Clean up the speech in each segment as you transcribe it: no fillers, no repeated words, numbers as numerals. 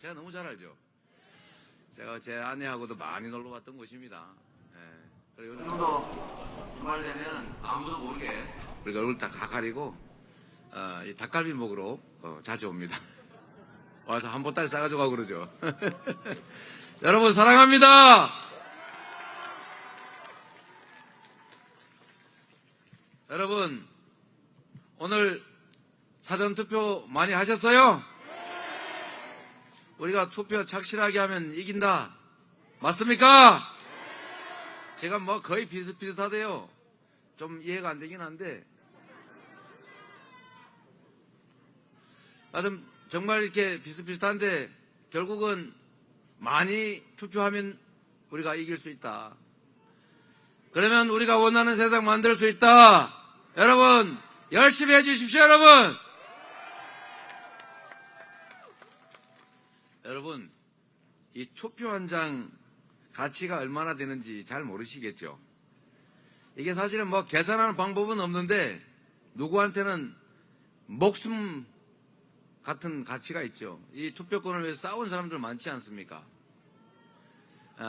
제가 너무 잘 알죠. 제가 제 아내하고도 많이 놀러 갔던 곳입니다. 예. 그리고 요즘도 주말 되면 아무도 모르게 우리가 얼굴 다 가리고 이 닭갈비 먹으러 자주 옵니다. 와서 한 보따리 싸가지고 가고 그러죠. 여러분 사랑합니다. 여러분 오늘 사전투표 많이 하셨어요? 우리가 투표 착실하게 하면 이긴다. 맞습니까? 제가 뭐 거의 비슷비슷하대요. 좀 이해가 안 되긴 한데 하여튼 정말 이렇게 비슷비슷한데 결국은 많이 투표하면 우리가 이길 수 있다. 그러면 우리가 원하는 세상 만들 수 있다. 여러분 열심히 해주십시오. 여러분 이 투표 한 장 가치가 얼마나 되는지 잘 모르시겠죠. 이게 사실은 뭐 계산하는 방법은 없는데 누구한테는 목숨 같은 가치가 있죠. 이 투표권을 위해서 싸운 사람들 많지 않습니까?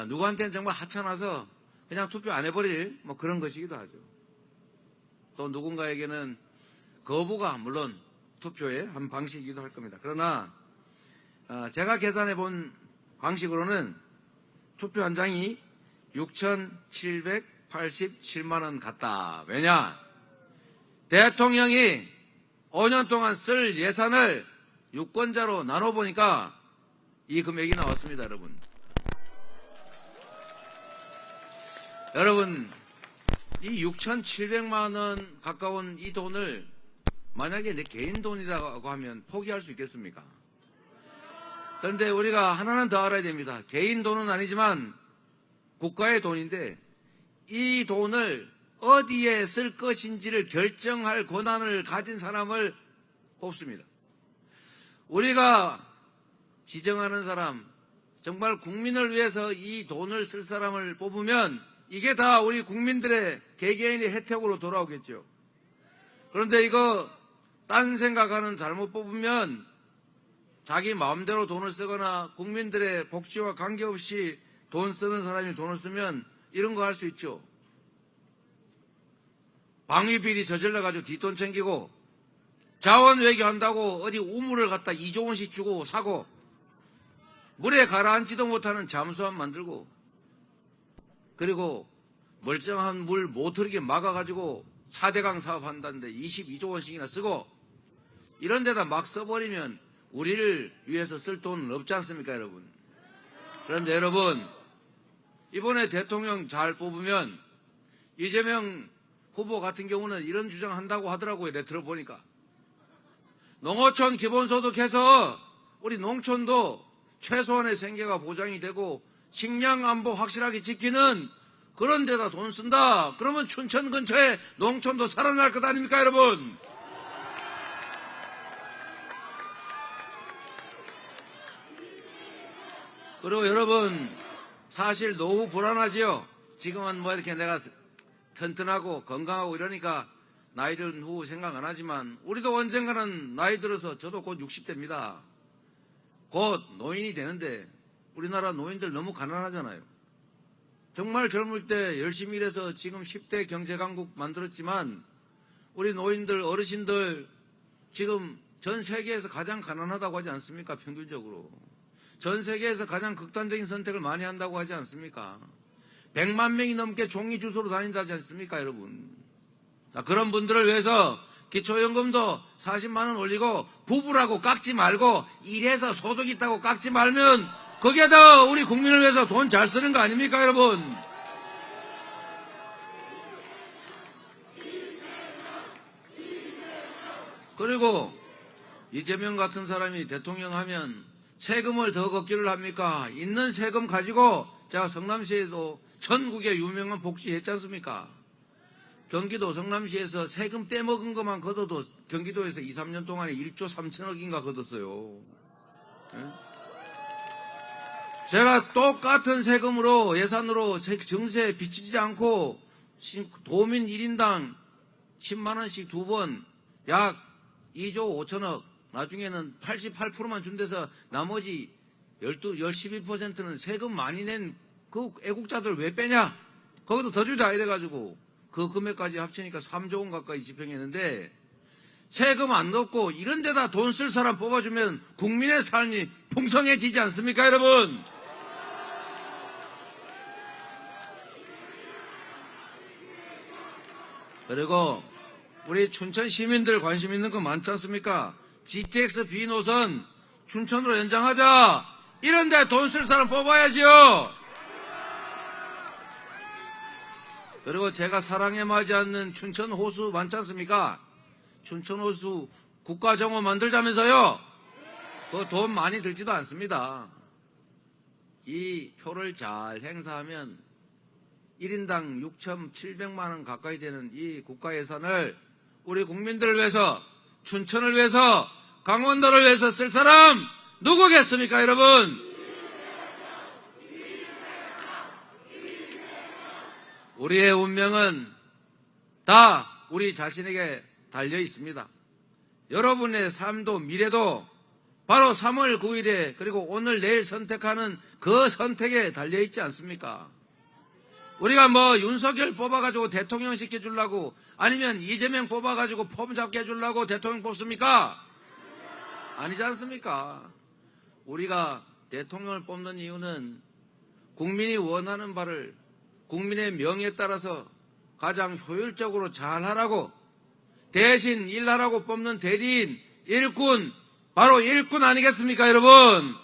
누구한테는 정말 하찮아서 그냥 투표 안 해버릴 뭐 그런 것이기도 하죠. 또 누군가에게는 거부가 물론 투표의 한 방식이기도 할 겁니다. 그러나 제가 계산해 본 방식으로는 투표 한 장이 6,787만 원 같다. 왜냐? 대통령이 5년 동안 쓸 예산을 유권자로 나눠보니까 이 금액이 나왔습니다. 여러분 이 6,700만 원 가까운 이 돈을 만약에 내 개인 돈이라고 하면 포기할 수 있겠습니까? 그런데 우리가 하나는 더 알아야 됩니다. 개인 돈은 아니지만 국가의 돈인데 이 돈을 어디에 쓸 것인지를 결정할 권한을 가진 사람을 뽑습니다. 우리가 지정하는 사람, 정말 국민을 위해서 이 돈을 쓸 사람을 뽑으면 이게 다 우리 국민들의 개개인의 혜택으로 돌아오겠죠. 그런데 이거 딴 생각하는 잘못 뽑으면 자기 마음대로 돈을 쓰거나 국민들의 복지와 관계없이 돈 쓰는 사람이 돈을 쓰면 이런 거 할 수 있죠. 방위비리 저질러가지고 뒷돈 챙기고 자원 외교한다고 어디 우물을 갖다 2조 원씩 주고 사고 물에 가라앉지도 못하는 잠수함 만들고 그리고 멀쩡한 물 못 흐르게 막아가지고 4대강 사업한다는데 22조 원씩이나 쓰고 이런 데다 막 써버리면 우리를 위해서 쓸 돈은 없지 않습니까, 여러분? 그런데 여러분, 이번에 대통령 잘 뽑으면 이재명 후보 같은 경우는 이런 주장한다고 하더라고요. 내가 들어보니까. 농어촌 기본소득 해서 우리 농촌도 최소한의 생계가 보장이 되고 식량 안보 확실하게 지키는 그런 데다 돈 쓴다. 그러면 춘천 근처에 농촌도 살아날 것 아닙니까, 여러분? 그리고 여러분 사실 노후 불안하지요. 지금은 뭐 이렇게 내가 튼튼하고 건강하고 이러니까 나이 든 후 생각 안 하지만 우리도 언젠가는 나이 들어서 저도 곧 60대입니다. 곧 노인이 되는데 우리나라 노인들 너무 가난하잖아요. 정말 젊을 때 열심히 일해서 지금 10대 경제강국 만들었지만 우리 노인들 어르신들 지금 전 세계에서 가장 가난하다고 하지 않습니까? 평균적으로. 전 세계에서 가장 극단적인 선택을 많이 한다고 하지 않습니까? 100만 명이 넘게 종이 주소로 다닌다지 않습니까, 여러분? 자, 그런 분들을 위해서 기초연금도 40만 원 올리고 부부라고 깎지 말고 일해서 소득 있다고 깎지 말면 거기에다 우리 국민을 위해서 돈 잘 쓰는 거 아닙니까, 여러분? 그리고 이재명 같은 사람이 대통령 하면 세금을 더 걷기를 합니까? 있는 세금 가지고 제가 성남시에도 전국에 유명한 복지 했지 않습니까? 경기도 성남시에서 세금 떼먹은 것만 걷어도 경기도에서 2, 3년 동안에 1조 3천억인가 걷었어요. 네? 제가 똑같은 세금으로 예산으로 정세에 비치지 않고 도민 1인당 10만 원씩 2번 약 2조 5천억 나중에는 88%만 준 데서 나머지 12%는 세금 많이 낸 그 애국자들 왜 빼냐? 거기도 더 주자 이래가지고 그 금액까지 합치니까 3조 원 가까이 집행했는데 세금 안 넣고 이런 데다 돈 쓸 사람 뽑아주면 국민의 삶이 풍성해지지 않습니까, 여러분? 그리고 우리 춘천 시민들 관심 있는 거 많지 않습니까? GTX B 노선 춘천으로 연장하자. 이런 데 돈 쓸 사람 뽑아야지요. 그리고 제가 사랑에 맞지 않는 춘천 호수 많지 않습니까? 춘천 호수 국가정원 만들자면서요. 그 돈 많이 들지도 않습니다. 이 표를 잘 행사하면 1인당 6,700만 원 가까이 되는 이 국가 예산을 우리 국민들을 위해서, 춘천을 위해서, 강원도를 위해서 쓸 사람 누구겠습니까, 여러분? 우리의 운명은 다 우리 자신에게 달려 있습니다. 여러분의 삶도 미래도 바로 3월 9일에 그리고 오늘 내일 선택하는 그 선택에 달려 있지 않습니까? 우리가 뭐 윤석열 뽑아가지고 대통령 시켜주려고 아니면 이재명 뽑아가지고 폼 잡게 해주려고 대통령 뽑습니까? 아니지 않습니까? 우리가 대통령을 뽑는 이유는 국민이 원하는 바를 국민의 명예에 따라서 가장 효율적으로 잘하라고, 대신 일하라고 뽑는 대리인, 일꾼, 바로 일꾼 아니겠습니까, 여러분?